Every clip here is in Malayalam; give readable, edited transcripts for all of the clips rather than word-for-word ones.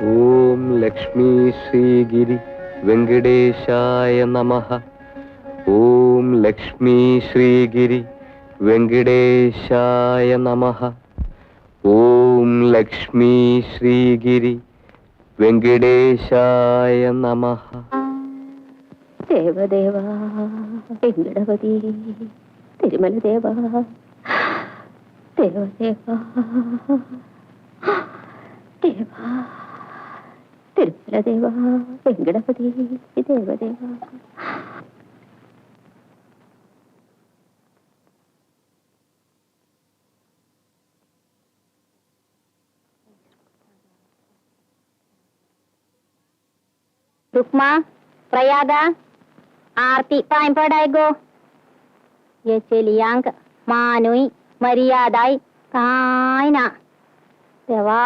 ഓം ലക്ഷ്മീ ശ്രീഗിരി വെങ്കടേശായ നമഃ. ഓം ലക്ഷ്മീ ശ്രീഗിരി വെങ്കടേശായ നമഃ. ഓം ലക്ഷ്മീ ശ്രീഗിരി വെങ്കടേശായ നമഃ. ദേവദേവ വെങ്കടപതി തിരുമല ദേവ ദേവദേവ ദേവ തിരുമല ദേവ വെങ്കടപതി ദേവദേവ. रुक्मा, प्रयागा, आरती टाइम पर आएगो. ये चलियांक मानुई मर्यादाई कायना. देवा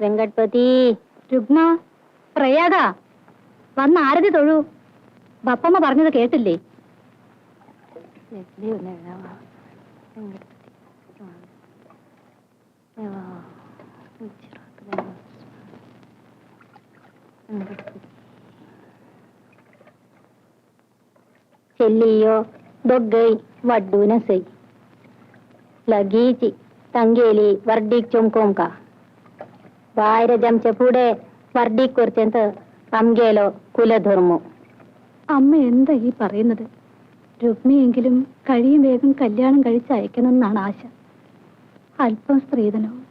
വെങ്കടപതി. രുഗ്മ, പ്രയാഗ വന്ന് ആരതി തൊഴു. ബപ്പമ്മ പറഞ്ഞത് കേട്ടില്ലേ? ചെല്ലിയോ ദൊഗ്ഗൈ വഡ്ഡൂന സൈ लगीची तंगेली वर्डीक चुमकोम का വായരജംച്ച പുടെ വർഡിക് കുറിച്ചെന്ത് അംഗേലോ കുലധർമ്മു. അമ്മ എന്താ ഈ പറയുന്നത്? രുക്മിയെങ്കിലും കഴിയും വേഗം കല്യാണം കഴിച്ച് അയക്കണമെന്നാണ് ആശ. അല്പം സ്ത്രീധനവും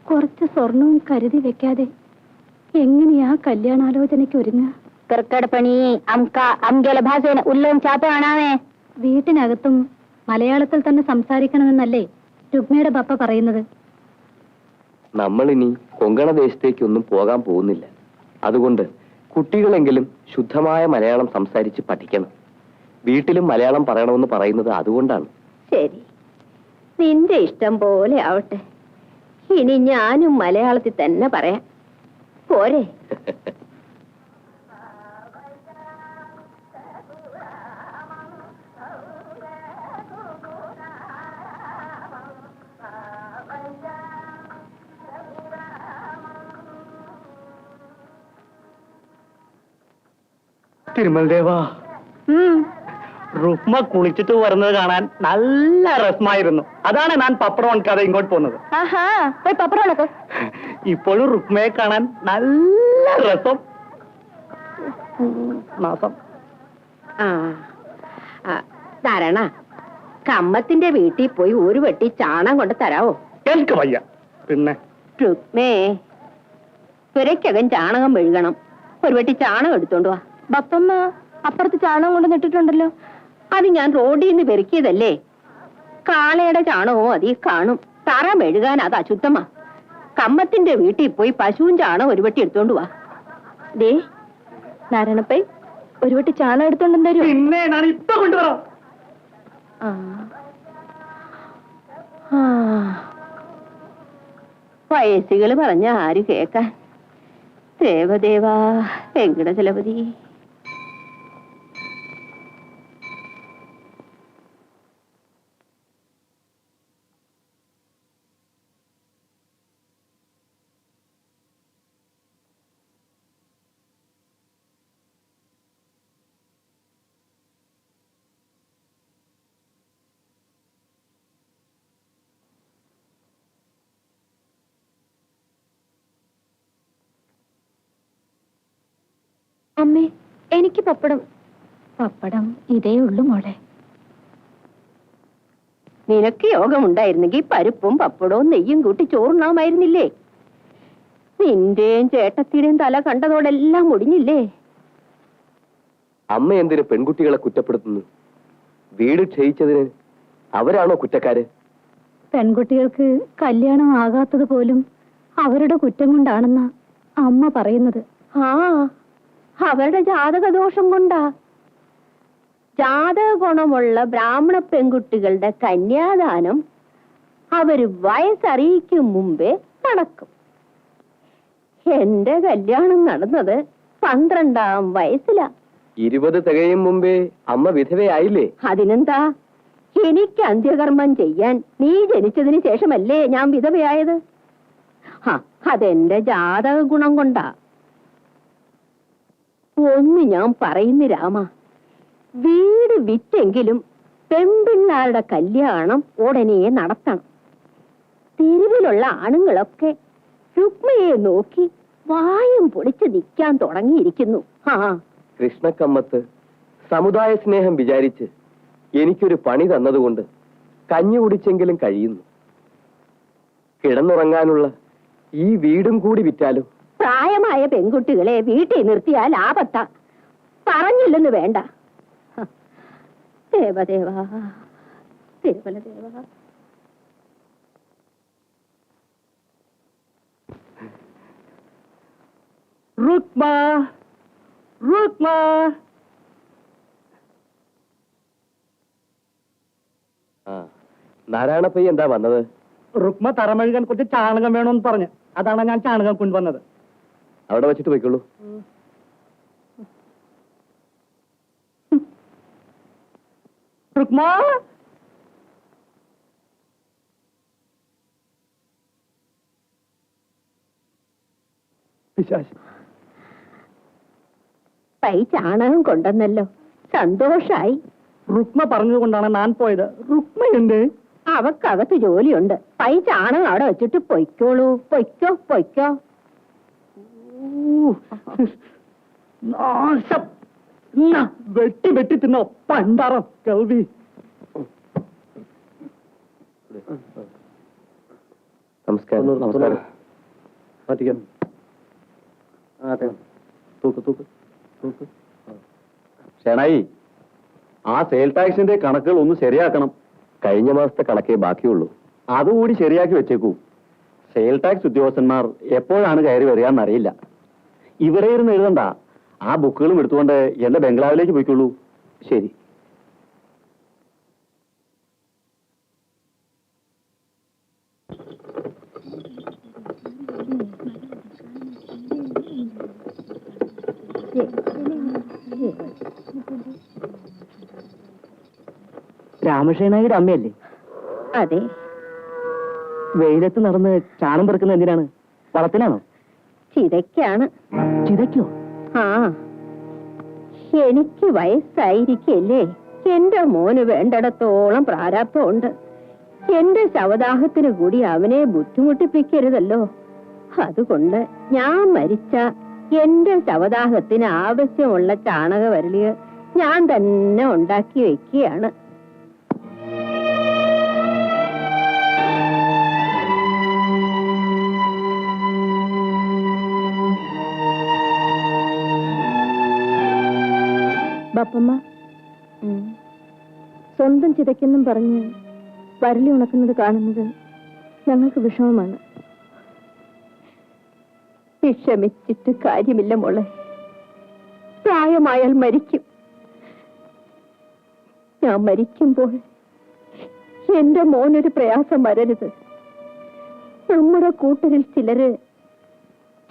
കുറച്ച് സ്വർണവും കരുതി വെക്കാതെ എങ്ങനെയാ കല്യാണാലോചനയ്ക്ക് ഒരുങ്ങുക? കർക്കടപ്പണി അംഗേല ഭാഷേന ഉല്ലവും ചാപ്പ കാണാവേ. വീട്ടിനകത്തും മലയാളത്തിൽ തന്നെ സംസാരിക്കണമെന്നല്ലേ രുക്മിയുടെ പപ്പ പറയുന്നത്? നമ്മളിനി കൊങ്കണ ദേശത്തേക്കൊന്നും പോകാൻ പോകുന്നില്ല. അതുകൊണ്ട് കുട്ടികളെങ്കിലും ശുദ്ധമായ മലയാളം സംസാരിച്ച് പഠിക്കണം. വീട്ടിലും മലയാളം പറയണമെന്ന് പറയുന്നത് അതുകൊണ്ടാണ്. ശരി, നിന്റെ ഇഷ്ടം പോലെ ആവട്ടെ. ഇനി ഞാനും മലയാളത്തിൽ തന്നെ പറയാം, പോരെ? തിരുമൽദേവാ, റുക്മ കുളിച്ചിട്ട് വരുന്നത് കാണാൻ നല്ല രസമായിരുന്നു. അതാണ് ഞാൻ പപ്പടം ഉണക്കാതെ ഇങ്ങോട്ട് പോകുന്നത്. ഇപ്പോഴും റുക്മയെ കാണാൻ നല്ല രസം. ധാരണ കമ്മത്തിന്റെ വീട്ടിൽ പോയി ഒരു വെട്ടി ചാണം കൊണ്ട് തരാവോ? എനിക്ക് വയ്യ. പിന്നെ രുക്മേ, പുരയ്ക്കകം ചാണകം മെഴുകണം. ഒരു വെട്ടി ചാണകം എടുത്തോണ്ട് വാ. ബപ്പമ്മ അപ്പുറത്ത് ചാണകം കൊണ്ട് നിട്ടിട്ടുണ്ടല്ലോ. അത് ഞാൻ റോഡിൽ നിന്ന് പെരുക്കിയതല്ലേ. കാളയുടെ ചാണകവും അതിൽ കാണും. തറ മെഴുകാൻ അത് അശുദ്ധമാ. കമ്മത്തിന്റെ വീട്ടിൽ പോയി പശുവും ചാണകം ഒരു വെട്ടി എടുത്തോണ്ട് വാ. ദേ നാരായണപ്പൈ, ഒരു വെട്ടി ചാണകം എടുത്തോണ്ട് തരൂ. പിന്നെ ഞാൻ ഇപ്പൊ കൊണ്ടുവരാം. വയസ്സുകൾ പറഞ്ഞ ആര് കേക്കാൻ? ദേവദേവാ വെങ്കടചലപതി. അമ്മേ, എനിക്ക് പപ്പടം. പപ്പടം ഇതേ ഉള്ളു മോളെ. നിനക്ക് യോഗമുണ്ടായിരുന്നെങ്കിൽ പരിപ്പും പപ്പടവും നെയ്യും കൂട്ടി ചോറുണ്ണാമായിരുന്നില്ലേ? നിന്റെയും ചേട്ടത്തിയുടെയും തല കണ്ടതോടെല്ലാം മുടിഞ്ഞില്ലേ? അമ്മ എന്തിന് പെൺകുട്ടികളെ കുറ്റപ്പെടുത്തുന്നു? വീട് ക്ഷയിച്ചതിന് അവരാണോ കുറ്റക്കാര്? പെൺകുട്ടികൾക്ക് കല്യാണം ആകാത്തത് പോലും അവരുടെ കുറ്റം കൊണ്ടാണെന്നാ അമ്മ പറയുന്നത്. അവരുടെ ജാതകദോഷം കൊണ്ടാ. ജാതക ഗുണമുള്ള ബ്രാഹ്മണ പെൺകുട്ടികളുടെ കന്യാദാനം അവര് വയസ്സറിയിക്കും മുമ്പേ നടക്കും. എന്റെ കല്യാണം നടന്നത് 12-ാം വയസ്സിലാ. 20 തികയും മുമ്പേ അമ്മ വിധവയായില്ലേ? അതിനെന്താ? എനിക്ക് അന്ത്യകർമ്മം ചെയ്യാൻ നീ ജനിച്ചതിന് ശേഷമല്ലേ ഞാൻ വിധവയായത്. അതെന്റെ ജാതക ഗുണം കൊണ്ടാ. ഒന്ന് ഞാൻ പറയുന്നു രാമ, വീട് വിറ്റെങ്കിലും പെൺപിള്ളാരുടെ കല്യാണം ഉടനെ നടത്തണം. തെരുവിലുള്ള ആണുങ്ങളൊക്കെ രുക്മയെ നോക്കി വായും പൊളിച്ച് നിൽക്കാൻ തുടങ്ങിയിരിക്കുന്നു. കൃഷ്ണക്കമ്മത്ത് സമുദായ സ്നേഹം വിചാരിച്ച് എനിക്കൊരു പണി തന്നതുകൊണ്ട് കഞ്ഞി കുടിച്ചെങ്കിലും കഴിയുന്നു. കിടന്നുറങ്ങാനുള്ള ഈ വീടും കൂടി വിറ്റാലും. പ്രായമായ പെൺകുട്ടികളെ വീട്ടിൽ നിർത്തിയാൽ ആപത്താ, പറഞ്ഞില്ലെന്ന് വേണ്ട. ദേവദേവ, തിരുമലദേവ. രുക്മ, രുക്മ. നാരായണപ്പയ്യ എന്താ വന്നത്? രുക്മ തറമഴുകാൻ കുറച്ച് ചാണകം വേണമെന്ന് പറഞ്ഞു. അതാണ് ഞാൻ ചാണകം കൊണ്ടുവന്നത്. അവിടെ വെച്ചിട്ട് പോയിക്കോളൂ. രുക്മ, പൈ ചാണകം കൊണ്ടെന്നല്ലോ, സന്തോഷായി. രുക്മ പറഞ്ഞതുകൊണ്ടാണ് ഞാൻ പോയത്. രുക്മയുണ്ട്, അവക്കകത്ത് ജോലിയുണ്ട്. പൈ ചാണകം അവിടെ വെച്ചിട്ട് പൊയ്ക്കോളൂ. പൊയ്ക്കോ പൊയ്ക്കോ. നാശം. വെട്ടി വെട്ടി തിന്നോ പണ്ടാറം കൽവി. നമസ്കാരം. നമസ്കാരം. ഷേണായി, ആ സെയിൽ ടാക്സിന്റെ കണക്കുകൾ ഒന്ന് ശരിയാക്കണം. കഴിഞ്ഞ മാസത്തെ കണക്കേ ബാക്കിയുള്ളൂ. അതുകൂടി ശരിയാക്കി വെച്ചേക്കൂ. സെയിൽ ടാക്സ് ഉദ്യോഗസ്ഥന്മാർ എപ്പോഴാണ് കയറി വരികയെന്നറിയില്ല. ഇവിടെ ഇരുന്ന് എഴുതണ്ട, ആ ബുക്കുകളും എടുത്തുകൊണ്ട് എന്റെ ബംഗ്ലാവിലേക്ക് പോയിക്കോളൂ. ശരി. രാമകൃഷ്ണനായുടെ അമ്മയല്ലേ? അതെ. വെയിലത്ത് നടന്ന് ചാണം പെറുക്കുന്ന എന്തിനാണ്? വളത്തിനാണോ? ചിതയ്ക്കാണ്. ചിതയ്ക്കോ? ആ, എനിക്ക് വയസ്സായിരിക്കല്ലേ. എന്റെ മോന് വേണ്ടിടത്തോളം പ്രാരാബ്ധമുണ്ട്. എന്റെ ശവദാഹത്തിന് കൂടി അവനെ ബുദ്ധിമുട്ടിപ്പിക്കരുതല്ലോ. അതുകൊണ്ട് ഞാൻ മരിച്ച എന്റെ ശവദാഹത്തിന് ആവശ്യമുള്ള ചാണകവരളികൾ ഞാൻ തന്നെ ഉണ്ടാക്കി വെക്കുകയാണ്. ബാപ്പമ്മ, സ്വന്തം ചിതയ്ക്കെന്നും പറഞ്ഞ് വരലി ഉണക്കുന്നത് കാണുന്നത് ഞങ്ങൾക്ക് വിഷമമാണ്. വിഷമിച്ചിട്ട് കാര്യമില്ല മോളെ. പ്രായമായാൽ മരിക്കും. ഞാൻ മരിക്കുമ്പോൾ എന്റെ മോനൊരു പ്രയാസം വരരുത്. നമ്മുടെ കൂട്ടരിൽ ചിലര്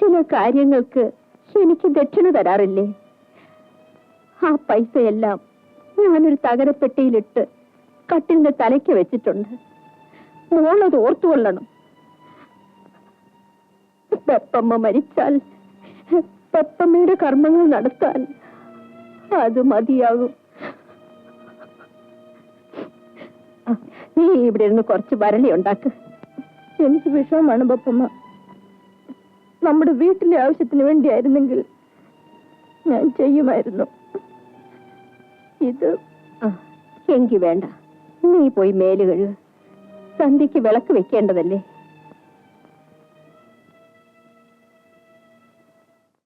ചില കാര്യങ്ങൾക്ക് എനിക്ക് ദക്ഷിണ തരാറില്ലേ? ആ പൈസയെല്ലാം ഞാനൊരു തകരപ്പെട്ടിയിലിട്ട് കട്ടിലിന്റെ തലയ്ക്ക് വെച്ചിട്ടുണ്ട്. മോളത് ഓർത്തുകൊള്ളണം. പെപ്പമ്മ മരിച്ചാൽ പെപ്പമ്മയുടെ കർമ്മങ്ങൾ നടത്താൻ അത് മതിയാകും. നീ ഇവിടെ ഇരുന്ന് കുറച്ച് വരളി ഉണ്ടാക്ക്. എനിക്ക് വിഷമമാണ് ബപ്പമ്മ. നമ്മുടെ വീട്ടിലെ ആവശ്യത്തിന് വേണ്ടിയായിരുന്നെങ്കിൽ ഞാൻ ചെയ്യുമായിരുന്നു. ഇത് എങ്കി വേണ്ട. നീ പോയി മേല് കഴുക. സന്ധ്യക്ക് വിളക്ക് വെക്കേണ്ടതല്ലേ?